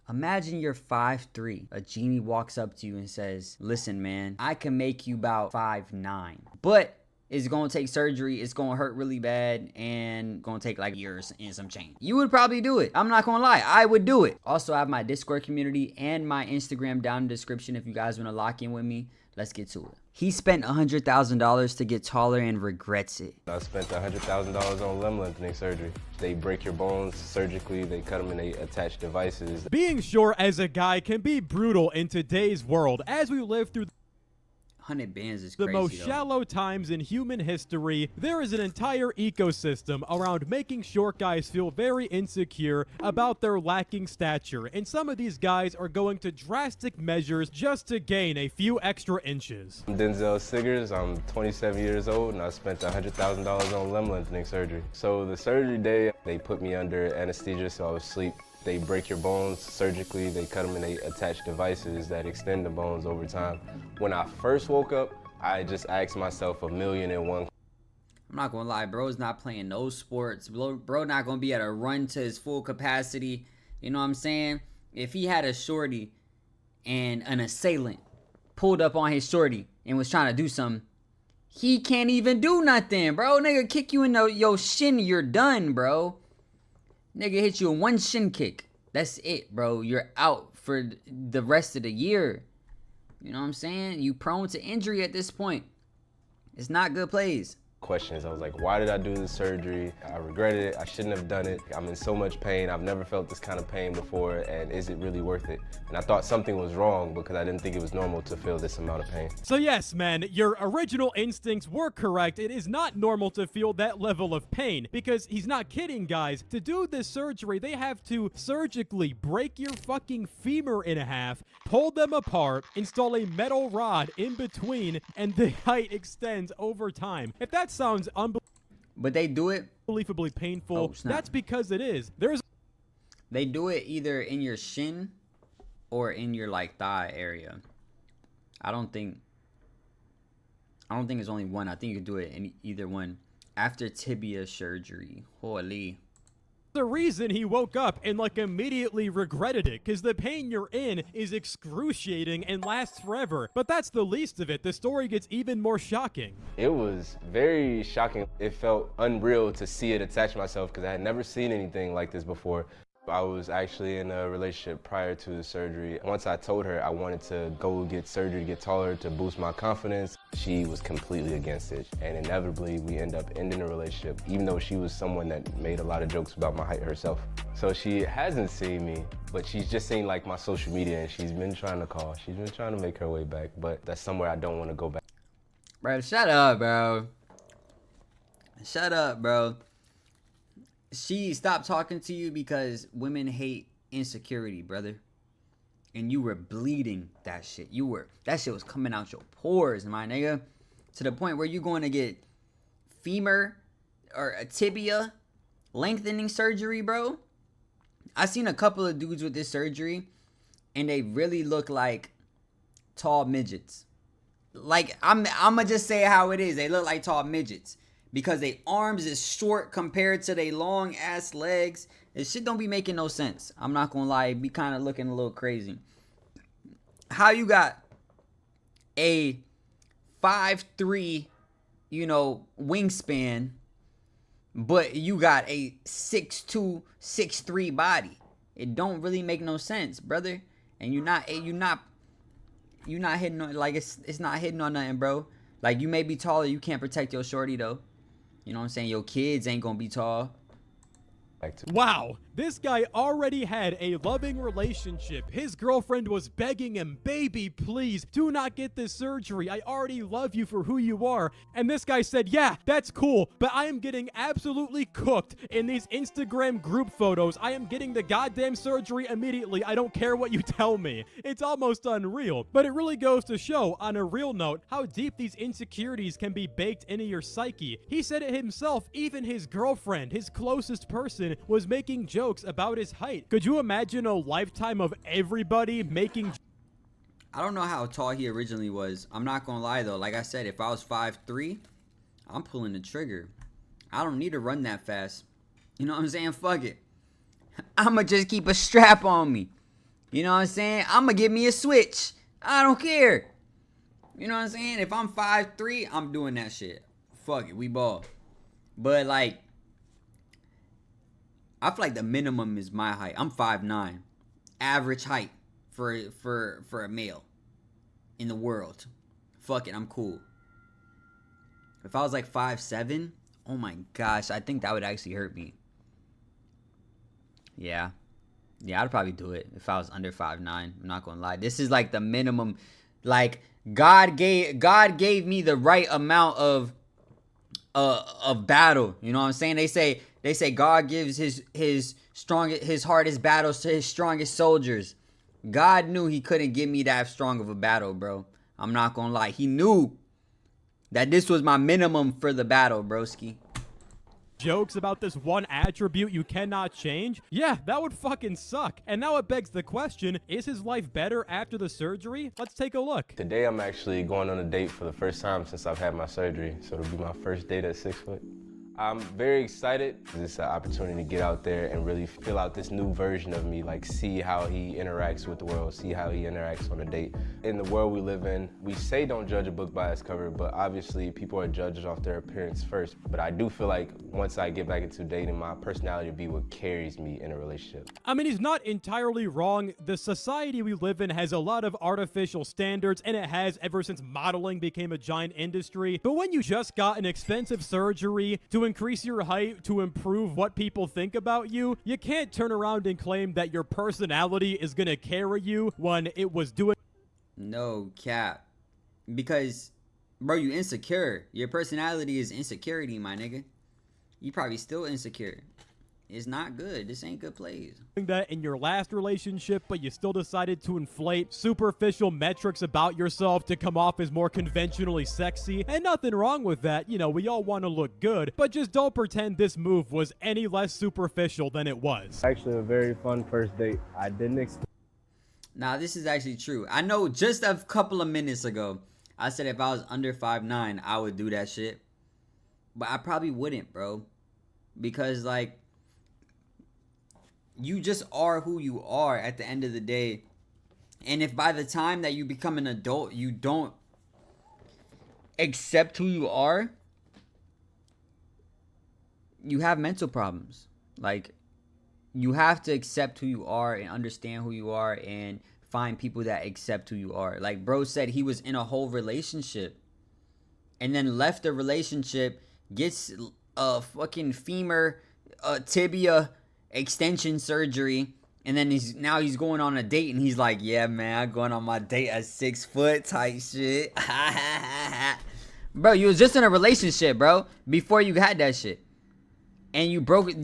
Imagine you're 5'3". A genie walks up to you and says, listen, man, I can make you about 5'9". But it's going to take surgery. It's going to hurt really bad and going to take like years and some change. You would probably do it. I'm not going to lie. I would do it. Also, I have my Discord community and my Instagram down in the description if you guys want to lock in with me. Let's get to it. He spent $100,000 to get taller and regrets it. I spent $100,000 on limb lengthening surgery. They break your bones surgically, they cut them and they attach devices. Being short as a guy can be brutal in today's world as we live through 100 bands is the crazy, most though. shallow times in human history. There is an entire ecosystem around making short guys feel very insecure about their lacking stature, and some of these guys are going to drastic measures just to gain a few extra inches. I'm Denzel Siggers, I'm 27 years old, and I spent $100,000 on limb lengthening surgery. So the surgery day, they put me under anesthesia so I was asleep. They break your bones surgically, they cut them and they attach devices that extend the bones over time. When I first woke up, I just asked myself 1,000,001. I'm not gonna lie, bro's not playing no sports. Bro not gonna be able to run to his full capacity. You know what I'm saying? If he had a shorty and an assailant pulled up on his shorty and was trying to do something, he can't even do nothing, bro. Nigga kick you in your shin, you're done, bro. Nigga hit you in one shin kick. That's it, bro. You're out for the rest of the year. You know what I'm saying? You prone to injury at this point. It's not good plays. Questions. I was like, why did I do this surgery? I regretted it. I shouldn't have done it. I'm in so much pain. I've never felt this kind of pain before, and is it really worth it? And I thought something was wrong because I didn't think it was normal to feel this amount of pain. So yes, man, your original instincts were correct. It is not normal to feel that level of pain, because he's not kidding, guys. To do this surgery, they have to surgically break your fucking femur in half, pull them apart, install a metal rod in between, and the height extends over time. If that sounds But they do it. unbelievably painful, Oh, snap. that's because it is. There's They do it either in your shin or in your like thigh area. I don't think it's only one. I think you can do it in either one. After tibia surgery. Holy. the reason he woke up and like immediately regretted it, because the pain you're in is excruciating and lasts forever. But that's the least of it. The story gets even more shocking. It was very shocking. It felt unreal to see it attach myself because I had never seen anything like this before. I was actually in a relationship prior to the surgery. Once I told her I wanted to go get surgery to get taller to boost my confidence, she was completely against it. And inevitably, we end up ending the relationship, even though she was someone that made a lot of jokes about my height herself. So she hasn't seen me, but she's just seen like my social media, and she's been trying to call. She's been trying to make her way back, but that's somewhere I don't want to go back. Bro, shut up, bro. Shut up, bro. She stopped talking to you because women hate insecurity, brother. And you were bleeding that shit. That shit was coming out your pores, my nigga. To the point where you're going to get femur or a tibia lengthening surgery, bro. I seen a couple of dudes with this surgery and they really look like tall midgets. Like, I'ma just say how it is. They look like tall midgets. Because their arms is short compared to their long ass legs. This shit don't be making no sense. I'm not gonna lie, it be kind of looking a little crazy. How you got a 5'3", wingspan, but you got a 6'2", 6'3" body? It don't really make no sense, brother. And you're not hitting on, like, it's not hitting on nothing, bro. Like, you may be taller, you can't protect your shorty though. You know what I'm saying? Your kids ain't gonna be tall. Wow, this guy already had a loving relationship. His girlfriend was begging him, baby, please do not get this surgery. I already love you for who you are. And this guy said, yeah, that's cool, but I am getting absolutely cooked in these Instagram group photos. I am getting the goddamn surgery immediately. I don't care what you tell me. It's almost unreal. But it really goes to show, on a real note, how deep these insecurities can be baked into your psyche. He said it himself, even his girlfriend, his closest person, was making jokes about his height. Could you imagine a lifetime of everybody making... I don't know how tall he originally was. I'm not gonna lie though. Like I said, if I was 5'3", I'm pulling the trigger. I don't need to run that fast. You know what I'm saying? Fuck it. I'ma just keep a strap on me. You know what I'm saying? I'm gonna give me a switch. I don't care. You know what I'm saying? If I'm 5'3", I'm doing that shit. Fuck it, we ball. But like, I feel like the minimum is my height. I'm 5'9", average height for a male in the world. Fuck it, I'm cool. If I was like 5'7", oh my gosh, I think that would actually hurt me. Yeah, I'd probably do it if I was under 5'9". I'm not gonna lie. This is like the minimum. Like God gave me the right amount of battle. You know what I'm saying? They say God gives his hardest battles to his strongest soldiers. God knew he couldn't give me that strong of a battle, bro. I'm not gonna lie. He knew that this was my minimum for the battle, broski. Jokes about this one attribute you cannot change? Yeah, that would fucking suck. And now it begs the question, is his life better after the surgery? Let's take a look. Today I'm actually going on a date for the first time since I've had my surgery, so it'll be my first date at 6 foot. I'm very excited. It's an opportunity to get out there and really fill out this new version of me, like see how he interacts with the world, see how he interacts on a date. In the world we live in, we say don't judge a book by its cover, but obviously people are judged off their appearance first. But I do feel like once I get back into dating, my personality will be what carries me in a relationship. I mean, he's not entirely wrong. The society we live in has a lot of artificial standards, and it has ever since modeling became a giant industry. But when you just got an expensive surgery to increase your height to improve what people think about you, you can't turn around and claim that your personality is gonna carry you when it was doing. No cap. Because, bro, you insecure. Your personality is insecurity, my nigga. You probably still insecure. It's not good. This ain't good plays. That in your last relationship, but you still decided to inflate superficial metrics about yourself to come off as more conventionally sexy. And nothing wrong with that. You know, we all want to look good, but just don't pretend this move was any less superficial than it was. Actually a very fun first date. I didn't expect. Nah, this is actually true. I know just a couple of minutes ago, I said if I was under 5'9", I would do that shit. But I probably wouldn't, bro. Because, like, you just are who you are at the end of the day. And if by the time that you become an adult, you don't accept who you are, you have mental problems. Like, you have to accept who you are and understand who you are and find people that accept who you are. Like, bro said he was in a whole relationship and then left the relationship, gets a fucking femur, tibia extension surgery, and then he's going on a date and he's like, yeah man, I'm going on my date at 6 foot type shit. Bro, you was just in a relationship, bro, before you had that shit, and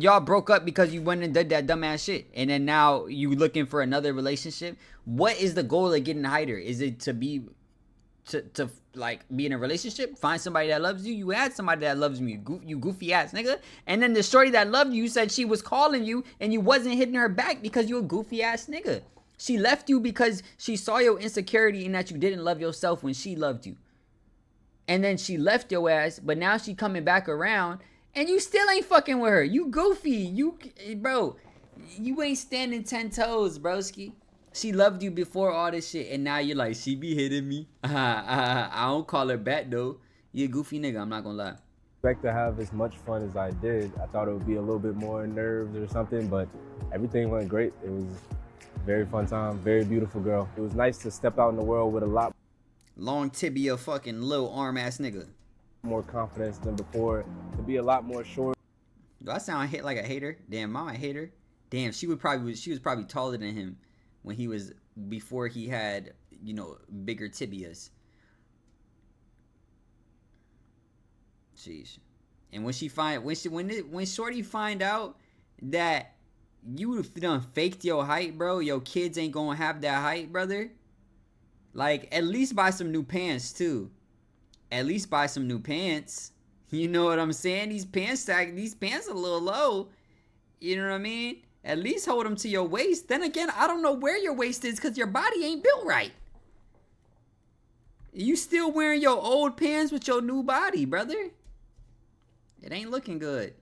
y'all broke up because you went and did that dumbass shit, and then now you looking for another relationship. What is the goal of getting heighter? Is it to be like be in a relationship, find somebody that loves you? You had somebody that loves you, you goofy ass nigga. And then the shorty that loved you said she was calling you and you wasn't hitting her back because you a goofy ass nigga. She left you because she saw your insecurity and that you didn't love yourself when she loved you. And then she left your ass, but now she coming back around and you still ain't fucking with her. You goofy. Bro, you ain't standing 10 toes, broski. She loved you before all this shit, and now you're like, she be hitting me. I don't call her back, though. You a goofy nigga, I'm not gonna lie. Expect to have as much fun as I did. I thought it would be a little bit more nerves or something, but everything went great. It was a very fun time, very beautiful girl. It was nice to step out in the world with a lot long tibia fucking little arm ass nigga. More confidence than before, to be a lot more sure. Do I sound hit like a hater? Damn, mama hater. Damn, she was probably taller than him when he was, before he had, you know, bigger tibias. Sheesh. And when shorty find out that you done faked your height, bro, your kids ain't gonna have that height, brother. Like, at least buy some new pants too. At least buy some new pants. You know what I'm saying? These pants are a little low. You know what I mean? At least hold them to your waist. Then again, I don't know where your waist is because your body ain't built right. You still wearing your old pants with your new body, brother. It ain't looking good.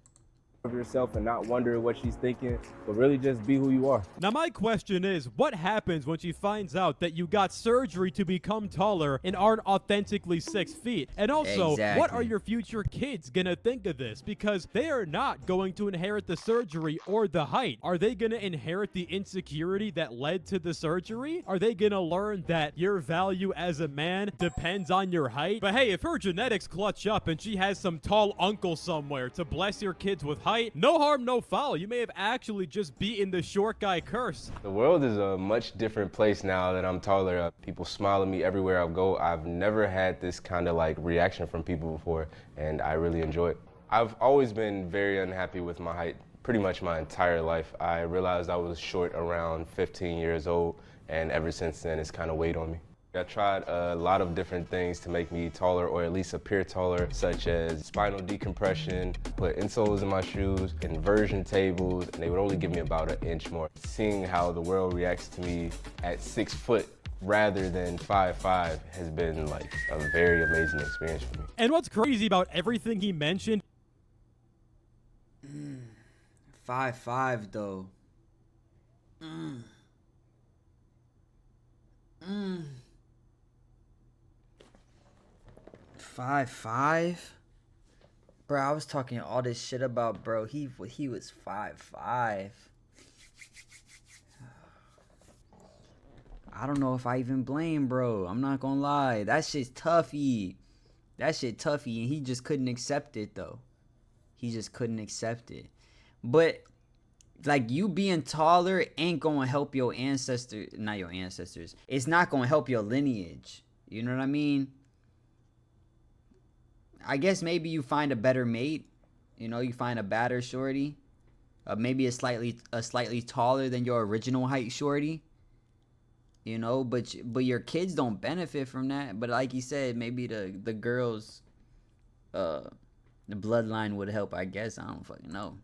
of yourself and not wonder what she's thinking, but really just be who you are. Now my question is, what happens when she finds out that you got surgery to become taller and aren't authentically 6 feet? And also, what are your future kids gonna think of this? Because they are not going to inherit the surgery or the height. Are they gonna inherit the insecurity that led to the surgery? Are they gonna learn that your value as a man depends on your height? But hey, if her genetics clutch up and she has some tall uncle somewhere to bless your kids with height, no harm, no foul. You may have actually just beaten the short guy curse. The world is a much different place now that I'm taller. People smile at me everywhere I go. I've never had this kind of like reaction from people before, and I really enjoy it. I've always been very unhappy with my height pretty much my entire life. I realized I was short around 15 years old, and ever since then it's kind of weighed on me. I tried a lot of different things to make me taller, or at least appear taller, such as spinal decompression, put insoles in my shoes, inversion tables, and they would only give me about an inch more. Seeing how the world reacts to me at 6 foot rather than 5'5" has been like a very amazing experience for me. And what's crazy about everything he mentioned, 5'5" though. 5'5"? Bro, I was talking all this shit about bro. He was 5'5". I don't know if I even blame bro. I'm not gonna lie. That shit's toughy. That shit toughy, and he just couldn't accept it though. He just couldn't accept it. But like, you being taller ain't gonna help your ancestors. Not your ancestors. It's not gonna help your lineage. You know what I mean? I guess maybe you find a better mate. You know, you find a badder shorty. Maybe a slightly taller than your original height shorty. You know, but your kids don't benefit from that. But like you said, maybe the girls, the bloodline would help. I guess, I don't fucking know.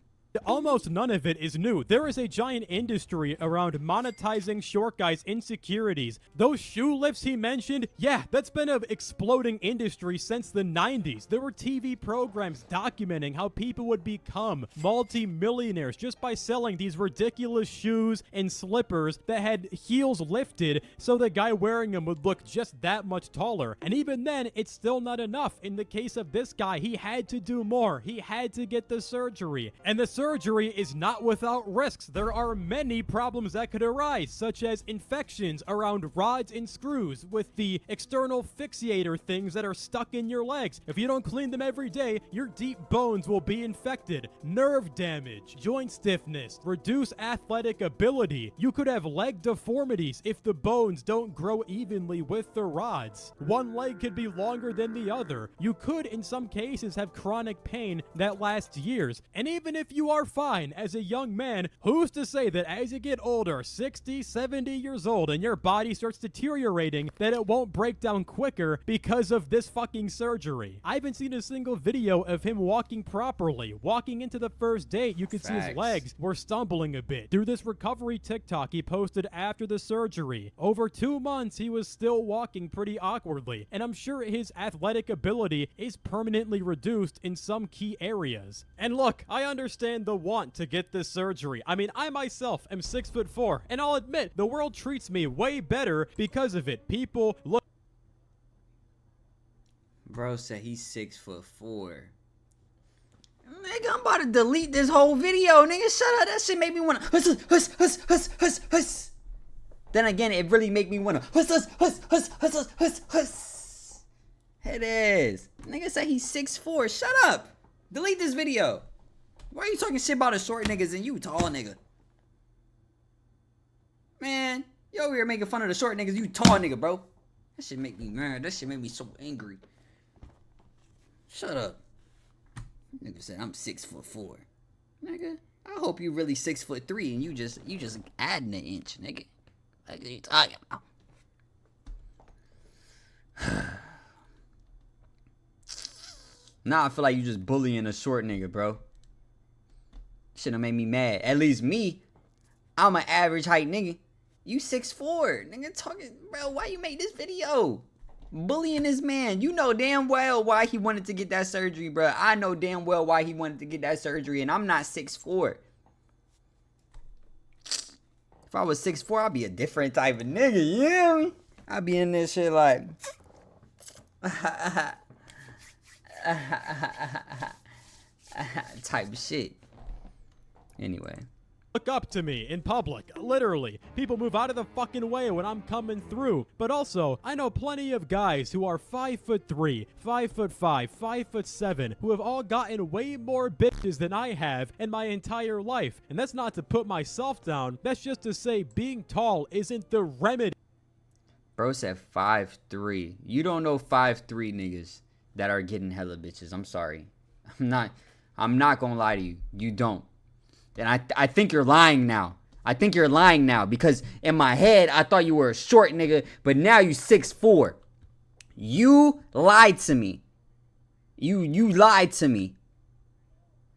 almost none of it is new. There is a giant industry around monetizing short guys' insecurities. Those shoe lifts he mentioned, yeah, that's been an exploding industry since the 90s. There were TV programs documenting how people would become multi-millionaires just by selling these ridiculous shoes and slippers that had heels lifted so the guy wearing them would look just that much taller. And even then, it's still not enough. In the case of this guy, he had to do more. He had to get the surgery. And the surgery is not without risks. There are many problems that could arise, such as infections around rods and screws with the external fixator things that are stuck in your legs. If you don't clean them every day, your deep bones will be infected. Nerve damage, joint stiffness, reduced athletic ability. You could have leg deformities if the bones don't grow evenly with the rods. One leg could be longer than the other. You could, in some cases, have chronic pain that lasts years. And even if you are fine as a young man, who's to say that as you get older, 60, 70 years old, and your body starts deteriorating, that it won't break down quicker because of this fucking surgery? I haven't seen a single video of him walking properly. Walking into the first date, you could see his legs were stumbling a bit. Through this recovery TikTok he posted after the surgery, over 2 months he was still walking pretty awkwardly, and I'm sure his athletic ability is permanently reduced in some key areas. And look, I understand the want to get this surgery. I mean, I myself am 6'4", and I'll admit, the world treats me way better because of it. People look. Bro said he's 6'4". Nigga, I'm about to delete this whole video. Nigga, shut up. That shit made me wanna huss. Then again, it really make me wanna huss. It is. Nigga said he's 6'4". Shut up. Delete this video. Why are you talking shit about the short niggas and you tall nigga? Man, you over here making fun of the short niggas, you tall nigga, bro. That shit make me mad. That shit make me so angry. Shut up. Nigga said I'm 6'4". Nigga, I hope you really 6'3" and you just adding an inch, nigga. Like, what are you talking about? Now I feel like you just bullying a short nigga, bro. Should've made me mad. At least me, I'm an average height nigga. You 6'4", nigga, talking, bro. Why you make this video? bullying this man. You know damn well why he wanted to get that surgery, bro. I know damn well why he wanted to get that surgery, and I'm not 6'4". If I was 6'4", I'd be a different type of nigga, you hear me? I'd be in this shit like... type of shit. Anyway. Look up to me in public. Literally. People move out of the fucking way when I'm coming through. But also, I know plenty of guys who are 5'3", 5'5", 5'7", who have all gotten way more bitches than I have in my entire life. And that's not to put myself down. That's just to say being tall isn't the remedy. Bro said 5'3". You don't know 5'3" niggas that are getting hella bitches. I'm sorry. I'm not gonna lie to you. You don't. And I think you're lying now. I think you're lying now because in my head, I thought you were a short nigga, but now you 6'4". You lied to me. You lied to me.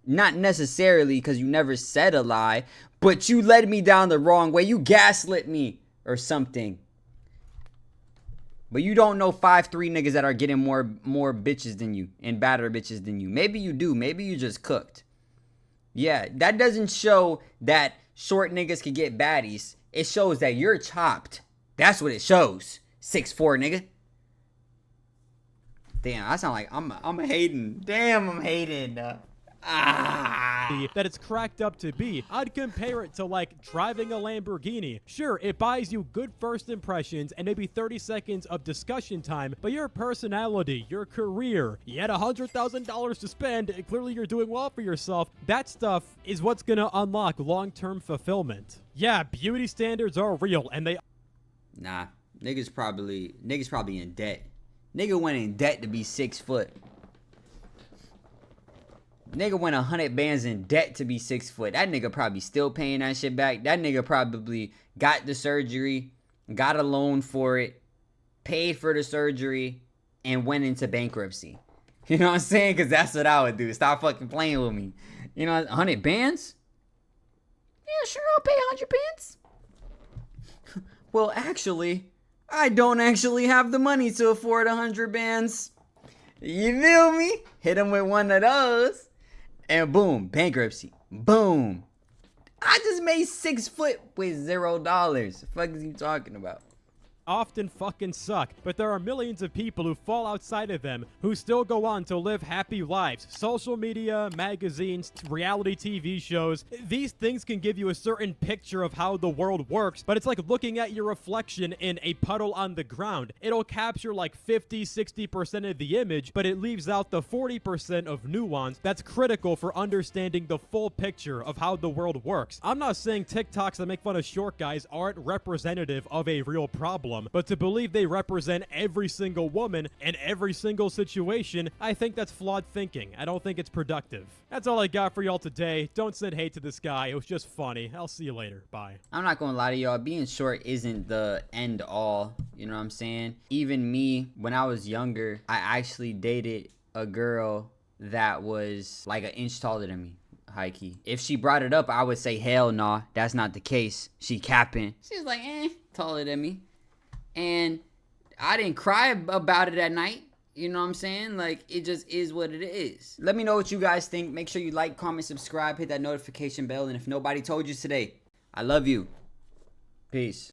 Not necessarily because you never said a lie, but you led me down the wrong way. You gaslit me or something. But you don't know 5'3" niggas that are getting more bitches than you and badder bitches than you. Maybe you do. Maybe you just cooked. Yeah, that doesn't show that short niggas can get baddies. It shows that you're chopped. That's what it shows. 6'4", nigga. Damn, I sound like I'm hating. Damn, I'm hating. That it's cracked up to be. I'd compare it to like driving a Lamborghini. Sure, it buys you good first impressions and maybe 30 seconds of discussion time, but your personality, your career, you had $100,000 to spend, and clearly you're doing well for yourself. That stuff is what's gonna unlock long-term fulfillment. Yeah, beauty standards are real and they... Nah, niggas probably in debt. Nigga went in debt to be 6 foot. Nigga went 100 bands in debt to be 6 foot. That nigga probably still paying that shit back. That nigga probably got the surgery, got a loan for it, paid for the surgery, and went into bankruptcy. You know what I'm saying? Because that's what I would do. Stop fucking playing with me. You know, 100 bands? Yeah, sure, I'll pay 100 bands. Well, actually, I don't actually have the money to afford 100 bands. You feel me? Hit him with one of those. And boom, bankruptcy. Boom. I just made 6 foot with $0. The fuck is you talking about? Often fucking suck, but there are millions of people who fall outside of them who still go on to live happy lives. Social media, magazines, reality TV shows, these things can give you a certain picture of how the world works, but it's like looking at your reflection in a puddle on the ground. It'll capture like 50-60% of the image, but it leaves out the 40% of nuance that's critical for understanding the full picture of how the world works. I'm not saying TikToks that make fun of short guys aren't representative of a real problem, but to believe they represent every single woman in every single situation, I think that's flawed thinking. I don't think it's productive. That's all I got for y'all today. Don't send hate to this guy. It was just funny. I'll see you later. Bye. I'm not gonna lie to y'all. Being short isn't the end all. You know what I'm saying? Even me, when I was younger, I actually dated a girl that was like an inch taller than me. High key. If she brought it up, I would say, hell nah, that's not the case. She capping. She was like, taller than me. And I didn't cry about it at night. You know what I'm saying? Like, it just is what it is. Let me know what you guys think. Make sure you like, comment, subscribe, hit that notification bell. And if nobody told you today, I love you. Peace.